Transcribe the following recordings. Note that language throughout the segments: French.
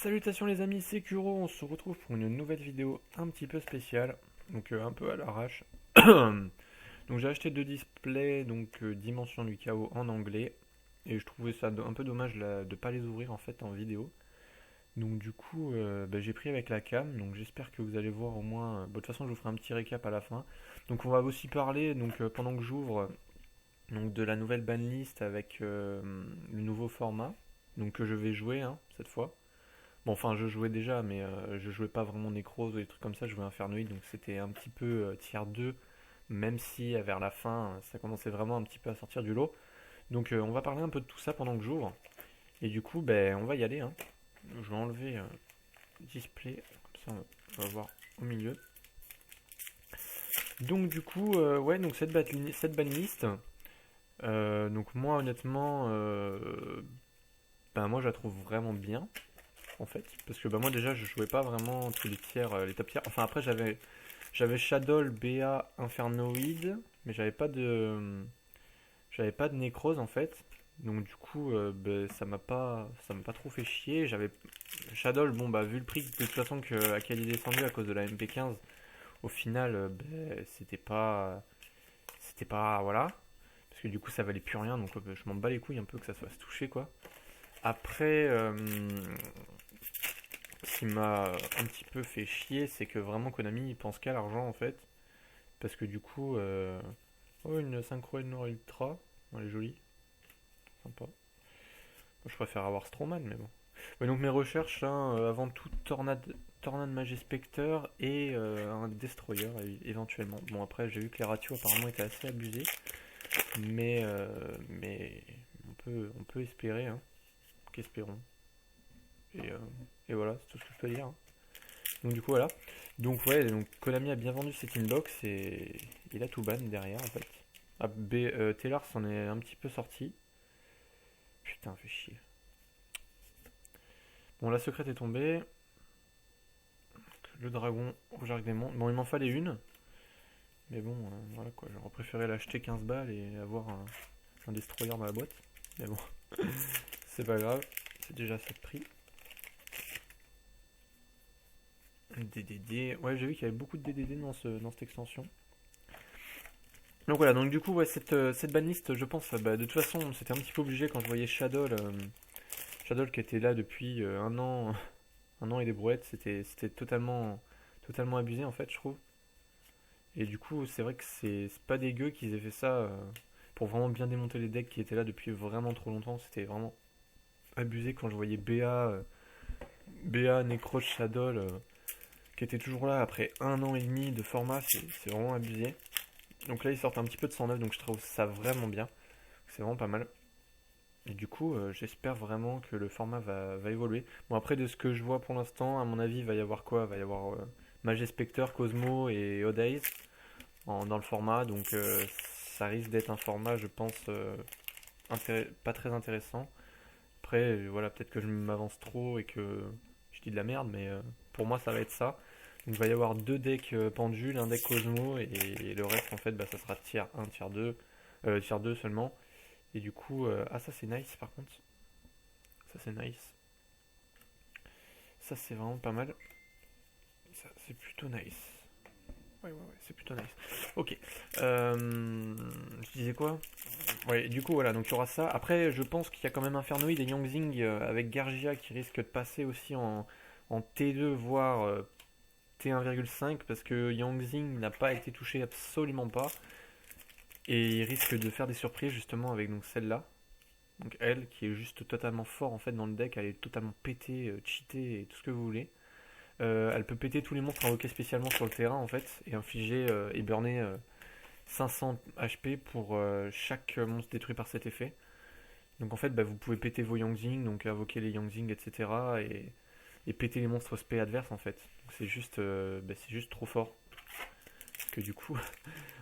Salutations les amis, c'est Kuro, on se retrouve pour une nouvelle vidéo un petit peu spéciale, donc un peu à l'arrache. Donc j'ai acheté deux displays, donc Dimension du Chaos en anglais, et je trouvais ça un peu dommage de pas les ouvrir en fait en vidéo. Donc du coup j'ai pris avec la cam, donc j'espère que vous allez voir au moins, bon, de toute façon je vous ferai un petit récap à la fin. Donc on va aussi parler, donc pendant que j'ouvre, donc de la nouvelle banlist avec le nouveau format, donc que je vais jouer hein, cette fois. Bon, enfin, je jouais déjà, mais je jouais pas vraiment Necros ou des trucs comme ça, je jouais Infernoid, donc c'était un petit peu tier 2, même si vers la fin, ça commençait vraiment un petit peu à sortir du lot. Donc on va parler un peu de tout ça pendant que j'ouvre, et du coup, ben, on va y aller, hein. Je vais enlever display, comme ça on va voir au milieu. Donc du coup, ouais, donc cette banlist, donc moi honnêtement, ben, moi je la trouve vraiment bien en fait. Parce que bah, moi déjà je jouais pas vraiment tous les tiers, les top tiers. Enfin après j'avais Shadow, BA, Infernoid, mais j'avais pas de Necrose en fait. Donc du coup bah, ça m'a pas trop fait chier. J'avais Shadow, bon bah vu le prix de toute façon à quel il est descendu à cause de la MP15, au final bah, c'était pas voilà. Parce que du coup ça valait plus rien, donc je m'en bats les couilles un peu que ça soit se toucher quoi. Après, ce qui m'a un petit peu fait chier, c'est que vraiment Konami il pense qu'à l'argent en fait. Parce que du coup, oh, une synchro Nord Ultra, elle est jolie, sympa. Moi, je préfère avoir Strowman, mais bon. Ouais, donc mes recherches, hein, avant tout Tornade Majespecter et un Destroyer éventuellement. Bon après j'ai vu que les ratios apparemment étaient assez abusés, mais on peut espérer, hein, qu'espérons. Et, euh, et voilà, c'est tout ce que je peux dire, hein. Donc du coup voilà. Donc ouais, donc Konami a bien vendu cette inbox et il a tout ban derrière en fait. Ah, Taylor s'en est un petit peu sorti. Putain, fait chier. Bon, la secrète est tombée. Le dragon rouge arc démon. Bon, il m'en fallait une. Mais bon, voilà quoi. J'aurais préféré l'acheter 15 balles et avoir un destroyer dans la boîte. Mais bon, c'est pas grave. C'est déjà ça de prix. DDD. Ouais, j'ai vu qu'il y avait beaucoup de DDD dans cette extension. Donc voilà, donc du coup, ouais, cette banlist, je pense, bah, de toute façon, c'était un petit peu obligé quand je voyais Shadow qui était là depuis un an, un an et des brouettes, c'était totalement abusé en fait, je trouve. Et du coup, c'est vrai que c'est pas dégueu qu'ils aient fait ça pour vraiment bien démonter les decks qui étaient là depuis vraiment trop longtemps. C'était vraiment abusé quand je voyais BA, Necro, Shadow qui était toujours là après un an et demi de format, c'est vraiment abusé. Donc là, ils sortent un petit peu de 109, donc je trouve ça vraiment bien. C'est vraiment pas mal. Et du coup, j'espère vraiment que le format va évoluer. Bon, après, de ce que je vois pour l'instant, à mon avis, il va y avoir quoi? Il va y avoir Majespecter, Cosmo et Odaze dans le format. Donc, ça risque d'être un format, je pense, pas très intéressant. Après, voilà, peut-être que je m'avance trop et que je dis de la merde, mais pour moi, ça va être ça. Donc, il va y avoir deux decks pendules, un deck Cosmo et le reste, en fait, bah, ça sera tier 1, tier 2 seulement. Et du coup, ah ça c'est nice par contre. Ça c'est nice. Ça c'est vraiment pas mal. Ça c'est plutôt nice. Ouais, c'est plutôt nice. Ok. Je disais quoi? Ouais, du coup voilà, donc il y aura ça. Après, je pense qu'il y a quand même Infernoid et Yangzing avec Gargia qui risquent de passer aussi en T2 voire T1,5 parce que Yangzing n'a pas été touché absolument pas. Et il risque de faire des surprises justement avec donc celle-là. Donc elle, qui est juste totalement fort en fait dans le deck, elle est totalement pétée, cheatée et tout ce que vous voulez. Elle peut péter tous les monstres invoqués spécialement sur le terrain en fait et infliger et burner 500 HP pour chaque monstre détruit par cet effet. Donc en fait bah, vous pouvez péter vos Yangzing, donc invoquer les Yangzing, etc. Et péter les monstres SP adverses en fait. C'est juste, c'est juste trop fort. Parce que du coup,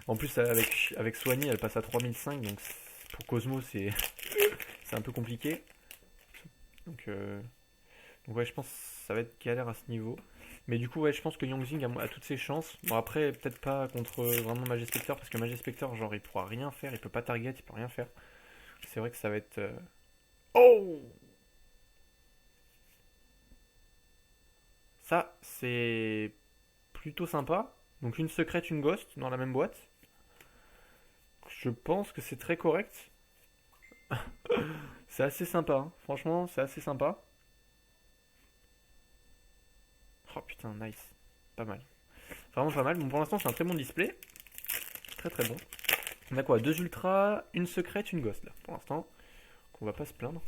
en plus avec Soigny elle passe à 3005, donc pour Cosmo c'est un peu compliqué. Donc, donc ouais, je pense que ça va être galère à ce niveau. Mais du coup, ouais, je pense que Yangzing a toutes ses chances. Bon, après, peut-être pas contre vraiment Majespecter, parce que Majespecter, genre, il pourra rien faire, il peut pas target, il peut rien faire. C'est vrai que ça va être. Oh! Ça, c'est plutôt sympa. Donc une secrète, une ghost dans la même boîte. Je pense que c'est très correct. C'est assez sympa, hein. Franchement, c'est assez sympa. Oh putain, nice. Pas mal. Vraiment pas mal. Bon, pour l'instant, c'est un très bon display. Très très bon. On a quoi? Deux ultras, une secrète, une ghost là. Pour l'instant, qu'on va pas se plaindre.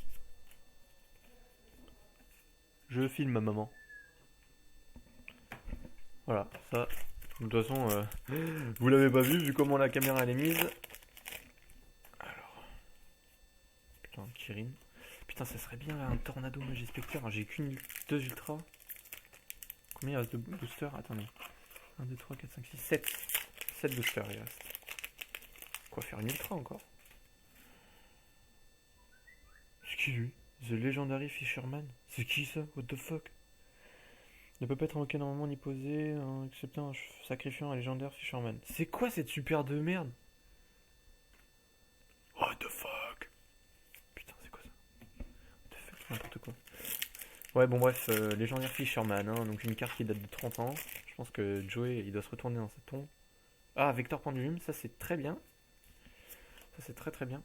Je filme ma maman. Voilà, ça. De toute façon, vous l'avez pas vu comment la caméra elle est mise. Alors, putain, Kirin. Putain, ça serait bien là, un tornado magie spectre. J'ai qu'une, deux ultras. Combien il reste de boosters? Attendez. 1, 2, 3, 4, 5, 6, 7. 7 boosters il reste. Quoi, faire une ultra encore? C'est qui lui? The Legendary Fisherman? C'est qui ça? What the fuck? Ne peut pas être invoqué normalement ni posé, excepté en sacrifiant un légendaire Fisherman. C'est quoi cette super de merde? What the fuck? Putain, c'est quoi ça? What the fuck, n'importe quoi. Ouais, bon, bref, légendaire Fisherman, hein, donc une carte qui date de 30 ans. Je pense que Joey, il doit se retourner dans sa tombe. Ah, Vector Pendulum, ça c'est très bien. Ça c'est très très bien.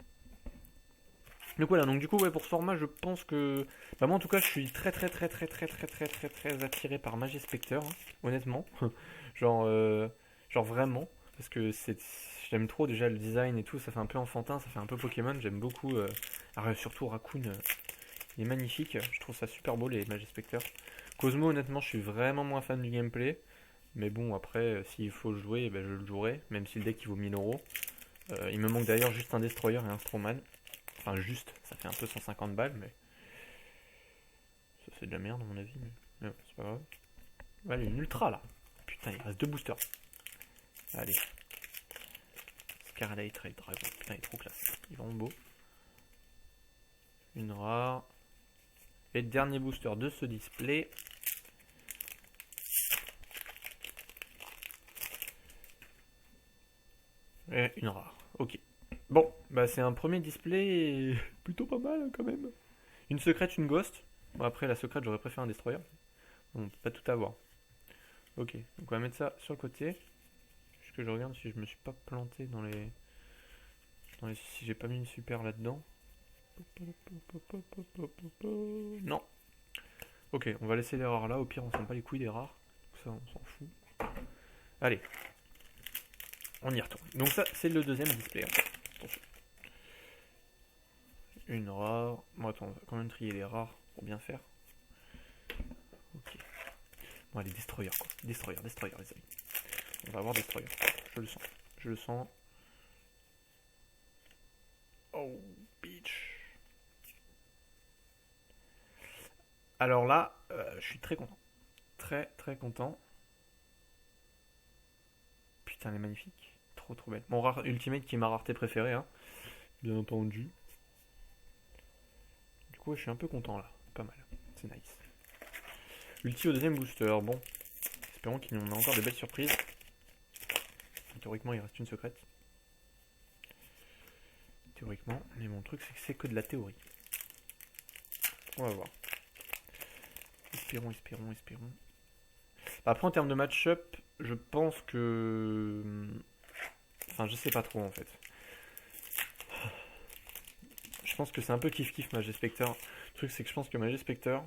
Donc voilà, donc du coup, ouais, pour ce format, je pense que... Bah moi en tout cas, je suis très très attiré par Magie Spectre, hein, honnêtement. genre, genre vraiment, parce que j'aime trop déjà le design et tout, ça fait un peu enfantin, ça fait un peu Pokémon, j'aime beaucoup. Surtout Raccoon, il est magnifique, je trouve ça super beau les Magie Spectre. Cosmo, honnêtement, je suis vraiment moins fan du gameplay. Mais bon, après, s'il faut le jouer, ben, je le jouerai, même si le deck il vaut 1000 euros. Il me manque d'ailleurs juste un Destroyer et un Strawman. Enfin, juste, ça fait un peu 150 balles, mais. Ça, c'est de la merde, à mon avis, mais ouais, c'est pas grave. Allez, une ultra là. Putain, il reste deux boosters. Allez. Scarlet Red Dragon. Putain, il est trop classe. Il est vraiment beau. Une rare. Et dernier booster de ce display. Et une rare. Ok. Bon, bah c'est un premier display plutôt pas mal quand même. Une secrète, une ghost. Bon, après la secrète, j'aurais préféré un destroyer. On peut pas tout avoir. Ok, donc on va mettre ça sur le côté. Juste que je regarde si je me suis pas planté dans les. Si j'ai pas mis une super là-dedans. Non. Ok, on va laisser les rares là. Au pire, on s'en pas les couilles des rares. Ça, on s'en fout. Allez. On y retourne. Donc ça, c'est le deuxième display. Attention. Une rare. Bon, attends, on va quand même trier les rares pour bien faire. Ok. Bon, allez, Destroyer quoi. Destroyer, les amis. On va avoir Destroyer. Je le sens. Je le sens. Oh, bitch. Alors là, je suis très content. Très, très content. Putain, elle est magnifique. Trop, trop belle. Mon rare Ultimate qui est ma rareté préférée, hein. Bien entendu. Du coup, je suis un peu content là. Pas mal. C'est nice. Ulti au deuxième booster. Bon. Espérons qu'il y en a encore des belles surprises. Théoriquement, il reste une secrète. Théoriquement. Mais mon truc, c'est que c'est que de la théorie. On va voir. Espérons. Après, en termes de match-up, je pense que. Enfin, je sais pas trop en fait. Je pense que c'est un peu kiff-kiff Magie Spectre. Le truc, c'est que je pense que Magie Spectre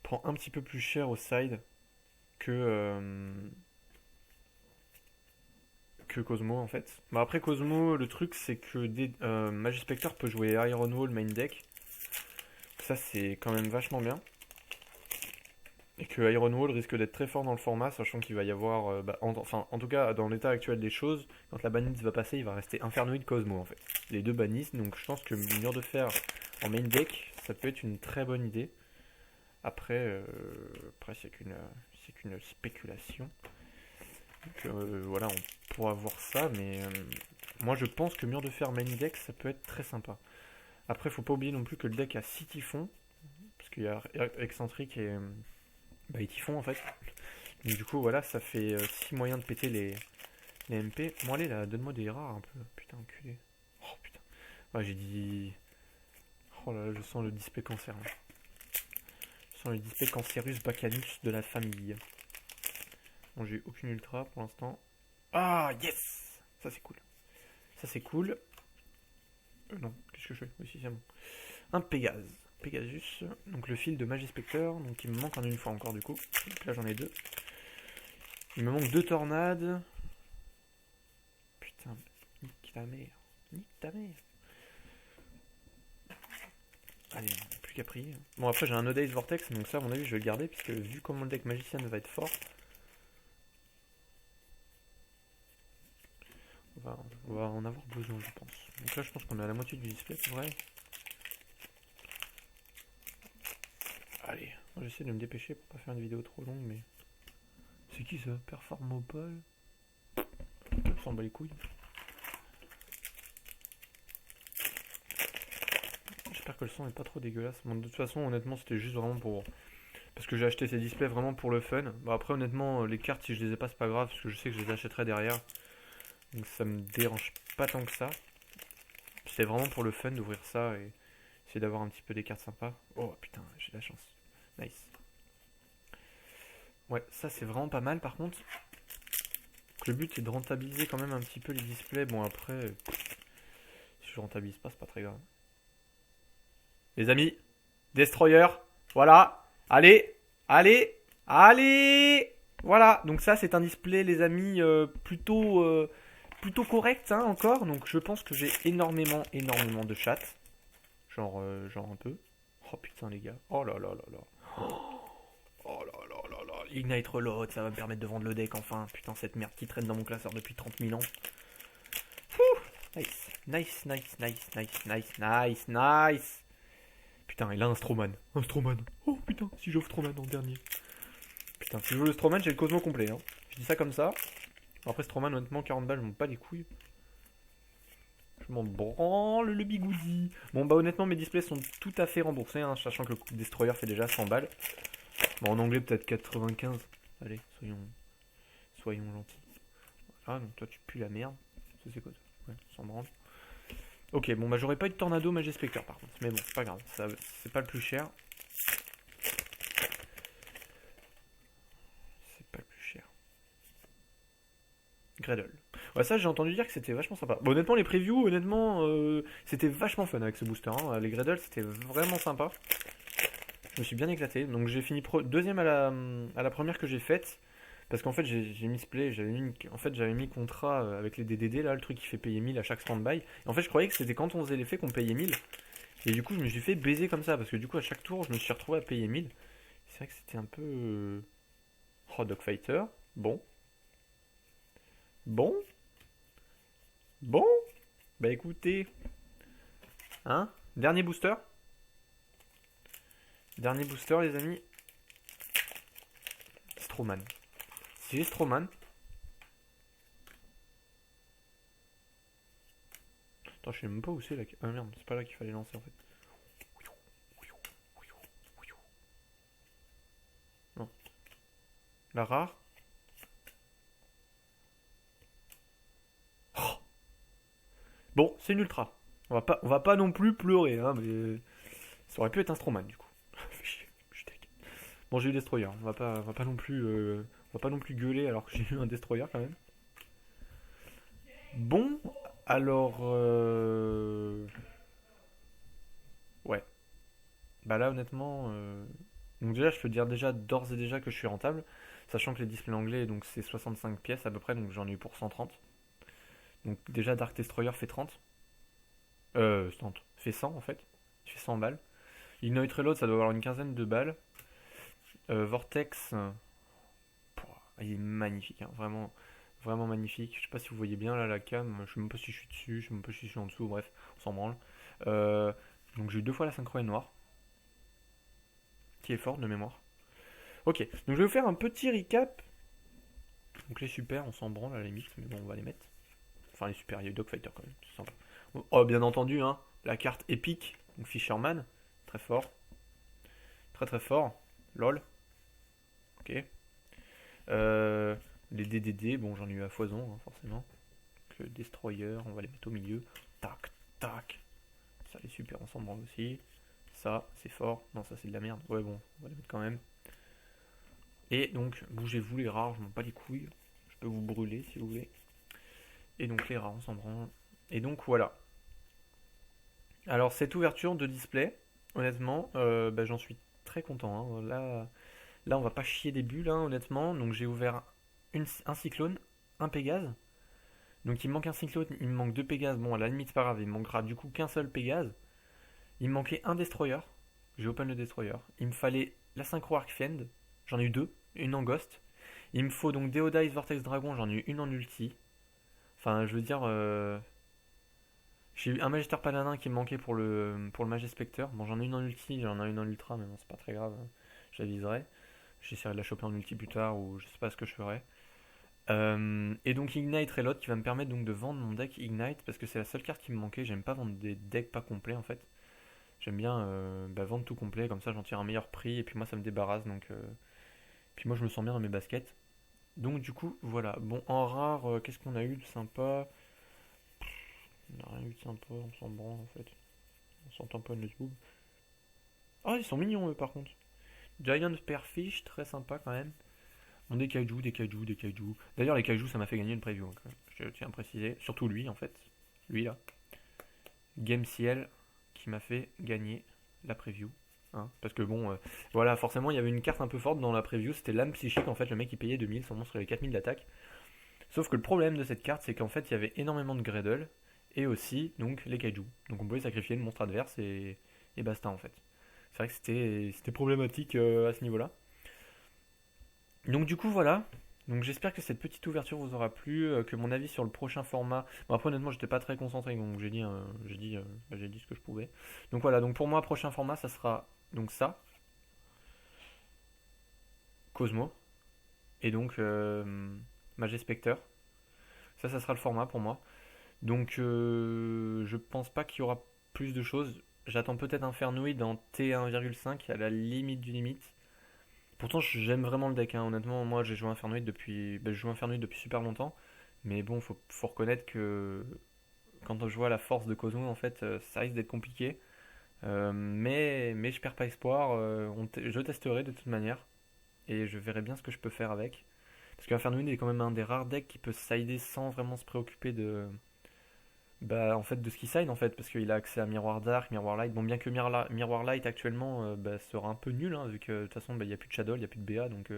prend un petit peu plus cher au side que Cosmo en fait. Bah après Cosmo, le truc c'est que Magie Spectre peut jouer Iron Wall main deck. Ça c'est quand même vachement bien. Et que Iron Wall risque d'être très fort dans le format, sachant qu'il va y avoir, en tout cas dans l'état actuel des choses, quand la banlist va passer, il va rester Infernoid Cosmo en fait. Les deux bannistes, donc je pense que Mur de Fer en main deck, ça peut être une très bonne idée. Après c'est qu'une spéculation. Donc voilà, on pourra voir ça, mais moi je pense que Mur de Fer main deck, ça peut être très sympa. Après, faut pas oublier non plus que le deck a 6 typhons, parce qu'il y a Excentrique et typhon en fait. Donc du coup, voilà, ça fait 6 moyens de péter les MP. Bon, allez là, donne-moi des rares un peu. Putain, enculé. Oh putain. Ouais, j'ai dit. Oh là là, je sens le display cancer. Là. Je Ce sont les displays Cancerus Bacanus de la famille. Bon, j'ai aucune ultra pour l'instant. Ah, yes! Ça, c'est cool. Ça, c'est cool. Non, qu'est-ce que je fais? Oui, si, c'est bon. Un Pégase. Pegasus. Donc, le fil de Magispecteur. Donc, il me manque en une fois encore, du coup. Donc, là, j'en ai 2. Il me manque 2 tornades. Putain, nique ta mère. Nique ta mère. Allez, plus qu'à prier. Bon, après, j'ai un Odaze Vortex. Donc, ça, à mon avis, je vais le garder. Puisque, vu comment le deck magicien va être fort. On va en avoir besoin, je pense. Donc là, je pense qu'on est à la moitié du display, c'est vrai. Allez, j'essaie de me dépêcher pour pas faire une vidéo trop longue, mais... C'est qui ça? Performopole? On s'en bat les couilles. J'espère que le son est pas trop dégueulasse. Bon, de toute façon, honnêtement, c'était juste vraiment pour... Parce que j'ai acheté ces displays vraiment pour le fun. Bon, après, honnêtement, les cartes, si je les ai pas, c'est pas grave, parce que je sais que je les achèterai derrière. Donc ça me dérange pas tant que ça. C'est vraiment pour le fun d'ouvrir ça et essayer d'avoir un petit peu des cartes sympas. Oh putain, j'ai de la chance. Nice. Ouais, ça c'est vraiment pas mal par contre. Donc, le but c'est de rentabiliser quand même un petit peu les displays. Bon après, si je rentabilise pas, c'est pas très grave. Les amis, Destroyer, voilà. Allez, allez, allez. Voilà, donc ça c'est un display les amis plutôt correct hein, encore. Donc je pense que j'ai énormément de chat. Genre un peu. Oh putain les gars. Oh là là là là. Oh là là là là. Ignite Reload, ça va me permettre de vendre le deck enfin. Putain cette merde qui traîne dans mon classeur depuis 30 000 ans. Nice. Nice, nice, nice, nice, nice, nice, nice. Putain, il a un Stroman. Un Stroman. Oh putain, si j'offre Stroman en dernier. Putain, si je joue le Stroman, j'ai le Cosmo complet. Hein. Je dis ça comme ça. Après Stroman, honnêtement, 40 balles, je m'en bats les couilles. Je m'en branle le bigoudi. Bon bah honnêtement mes displays sont tout à fait remboursés hein, sachant que le Destroyer fait déjà 100 balles. Bon en anglais peut-être 95. Allez, soyons gentils. Ah donc toi tu pues la merde. Ça c'est quoi ça? Ouais, s'en branle. Ok bon bah j'aurais pas eu de Tornado Magispecteur par contre. Mais bon c'est pas grave, c'est pas le plus cher. C'est pas le plus cher. Gradle. Ouais, ça j'ai entendu dire que c'était vachement sympa. Bon, honnêtement, les previews, honnêtement, c'était vachement fun avec ce booster. Hein. Les Gradle, c'était vraiment sympa. Je me suis bien éclaté. Donc j'ai fini deuxième à la première que j'ai faite. Parce qu'en fait, j'ai mis ce play, j'avais mis contrat avec les DDD, là, le truc qui fait payer 1000 à chaque standby. Et en fait, je croyais que c'était quand on faisait l'effet qu'on payait 1000. Et du coup, je me suis fait baiser comme ça. Parce que du coup, à chaque tour, je me suis retrouvé à payer 1000. C'est vrai que c'était un peu. Oh, Dogfighter. Bon. Bon. Bon, bah écoutez, hein, dernier booster. Dernier booster les amis. Stroman. Si j'ai Stroman. Attends, je sais même pas où c'est là. Ah merde, c'est pas là qu'il fallait lancer en fait. Non. La rare. Bon, c'est une ultra. On va pas non plus pleurer, hein, mais ça aurait pu être un Stroman du coup. Bon, j'ai eu Destroyer. On va pas non plus, on va pas non plus gueuler alors que j'ai eu un Destroyer quand même. Bon, alors, ouais. Bah là, honnêtement, donc déjà, je peux dire déjà d'ores et déjà que je suis rentable, sachant que les displays anglais, donc c'est 65 pièces à peu près, donc j'en ai eu pour 130. Donc déjà, Dark Destroyer fait 30. 30. Fait 100 en fait. Il fait 100 balles. Ignite Reload, ça doit avoir une quinzaine de balles. Vortex, il est magnifique, hein, vraiment, vraiment magnifique. Je sais pas si vous voyez bien là la cam, je sais même pas si je suis dessus, je sais même pas si je suis en dessous, bref, on s'en branle. Donc j'ai eu 2 fois la synchro noire, qui est forte de mémoire. Ok, donc je vais vous faire un petit recap. Donc les super, on s'en branle à la limite, mais bon, on va les mettre. Enfin les super, il y a eu Dogfighter quand même, c'est sympa. Oh, bien entendu, hein, la carte épique, donc Fisherman, très fort. Très très fort, lol. Ok. Les DDD, bon j'en ai eu à foison, hein, forcément. Donc, le Destroyer, on va les mettre au milieu. Tac, tac. Ça les super, on s'en branle aussi. Ça, c'est fort. Non, ça c'est de la merde. Ouais, bon, on va les mettre quand même. Et donc, bougez-vous les rares, je m'en bats les couilles. Je peux vous brûler si vous voulez. Et donc les rares, on s'en branle. Et donc voilà. Alors cette ouverture de display, honnêtement, j'en suis très content, hein. Là, on va pas chier des bulles, hein, honnêtement. Donc j'ai ouvert un cyclone, un Pégase. Donc il me manque un cyclone, il me manque deux Pégases. Bon, à la limite, c'est pas grave, il me manquera du coup qu'un seul Pégase. Il me manquait un Destroyer. J'ai open le Destroyer. Il me fallait la Synchro Arc Fend. J'en ai eu deux, une en Ghost. Il me faut donc Deodice Vortex Dragon, j'en ai eu une en ulti. Enfin, je veux dire, j'ai eu un Magister Paladin qui me manquait pour le Magie Spectre. Bon, j'en ai une en ulti, j'en ai une en ultra, mais bon, c'est pas très grave. Je l'aviserai. J'essaierai de la choper en ulti plus tard ou je sais pas ce que je ferai. Et donc Ignite Reload qui va me permettre donc de vendre mon deck Ignite parce que c'est la seule carte qui me manquait. J'aime pas vendre des decks pas complets en fait. J'aime bien vendre tout complet, comme ça j'en tire un meilleur prix et puis moi ça me débarrasse donc. Puis moi je me sens bien dans mes baskets. Donc du coup voilà. Bon en rare, qu'est-ce qu'on a eu de sympa? On n'a rien eu de sympa, on s'en branle en fait. On s'en tamponne le tube. Ah ils sont mignons eux par contre. Giant Pearfish, très sympa quand même. Bon, des kaijus, des kaijus, des kaijus. D'ailleurs, les kaijus, ça m'a fait gagner une preview, hein, quand même. Je tiens à préciser. Surtout lui, en fait. Lui, là. Game Ciel, qui m'a fait gagner la preview. Hein. Parce que bon, voilà, forcément, il y avait une carte un peu forte dans la preview. C'était l'âme psychique, en fait. Le mec, il payait 2000, son monstre avait 4000 d'attaque. Sauf que le problème de cette carte, c'est qu'en fait, il y avait énormément de Greddle. Et aussi, donc, les kaijus. Donc, on pouvait sacrifier le monstre adverse et basta, en fait. C'est vrai que c'était problématique à ce niveau-là. Donc du coup voilà. Donc j'espère que cette petite ouverture vous aura plu, que mon avis sur le prochain format. Bon après honnêtement j'étais pas très concentré donc j'ai dit ce que je pouvais. Donc voilà, donc pour moi prochain format ça sera donc ça, Cosmo et donc Magie Spectre. Ça sera le format pour moi. Donc je pense pas qu'il y aura plus de choses. J'attends peut-être Infernoid en T1,5 à la limite du limite. Pourtant, j'aime vraiment le deck, hein. Honnêtement, moi j'ai joué Infernoid depuis, je joue Infernoid depuis super longtemps. Mais bon, faut reconnaître que quand on joue à la force de Cosmo, en fait, ça risque d'être compliqué. Mais je perds pas espoir. Je testerai de toute manière. Et je verrai bien ce que je peux faire avec. Parce qu'Infernoid est quand même un des rares decks qui peut sider sans vraiment se préoccuper en fait, de ce qu'il side en fait, parce qu'il a accès à Miroir Dark, Miroir Light. Bon, bien que Miroir Light actuellement sera un peu nul, hein, vu que de toute façon il n'y a plus de Shadow, il n'y a plus de BA, donc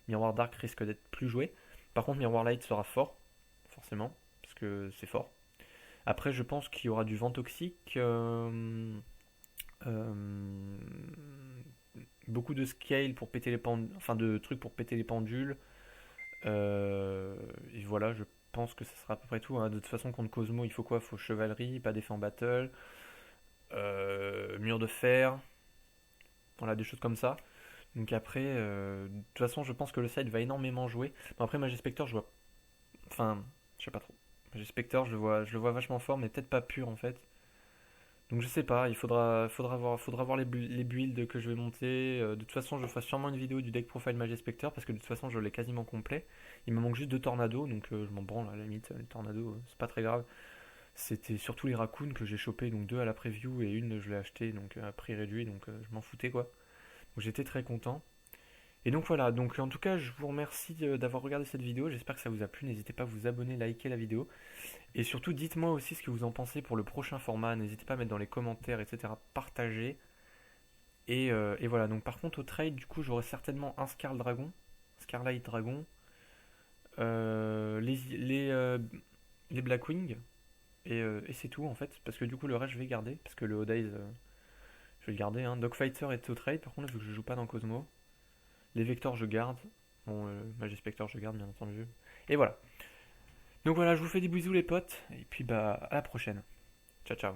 Miroir Dark risque d'être plus joué. Par contre, Miroir Light sera fort, forcément, parce que c'est fort. Après, je pense qu'il y aura du vent toxique, euh, beaucoup de scale pour péter les pendules, enfin de trucs pour péter les pendules. Et voilà, je pense que ça sera à peu près tout, hein. De toute façon, contre Cosmo, il faut quoi? Il faut chevalerie, pas d'effet en battle, mur de fer, voilà, des choses comme ça. Donc après, de toute façon, je pense que le side va énormément jouer. Bon, après, Magie Spectre, je vois. Enfin, je sais pas trop. Magie Spectre, je le vois vachement fort, mais peut-être pas pur en fait. Donc je sais pas, faudra voir les builds que je vais monter. De toute façon, je ferai sûrement une vidéo du deck profile Magie Spectre parce que de toute façon, je l'ai quasiment complet. Il me manque juste deux tornados, donc je m'en branle à la limite. Les tornados, c'est pas très grave. C'était surtout les raccoons que j'ai chopé, donc deux à la preview et une je l'ai acheté donc à prix réduit, donc je m'en foutais quoi. Donc j'étais très content. Et donc voilà, donc en tout cas je vous remercie d'avoir regardé cette vidéo, j'espère que ça vous a plu, n'hésitez pas à vous abonner, liker la vidéo. Et surtout dites-moi aussi ce que vous en pensez pour le prochain format, n'hésitez pas à mettre dans les commentaires, etc. Partagez. Et voilà, donc par contre au trade du coup j'aurai certainement un Scarlight Dragon, euh, les, les, euh, les Blackwing, et c'est tout en fait, parce que du coup le reste je vais garder, parce que le Odays je vais le garder, hein. Dogfighter est au trade par contre vu que je joue pas dans Cosmo. Les vecteurs je garde. Bon, Magie Spectre je garde bien entendu. Et voilà. Donc voilà, je vous fais des bisous les potes. Et puis bah à la prochaine. Ciao ciao.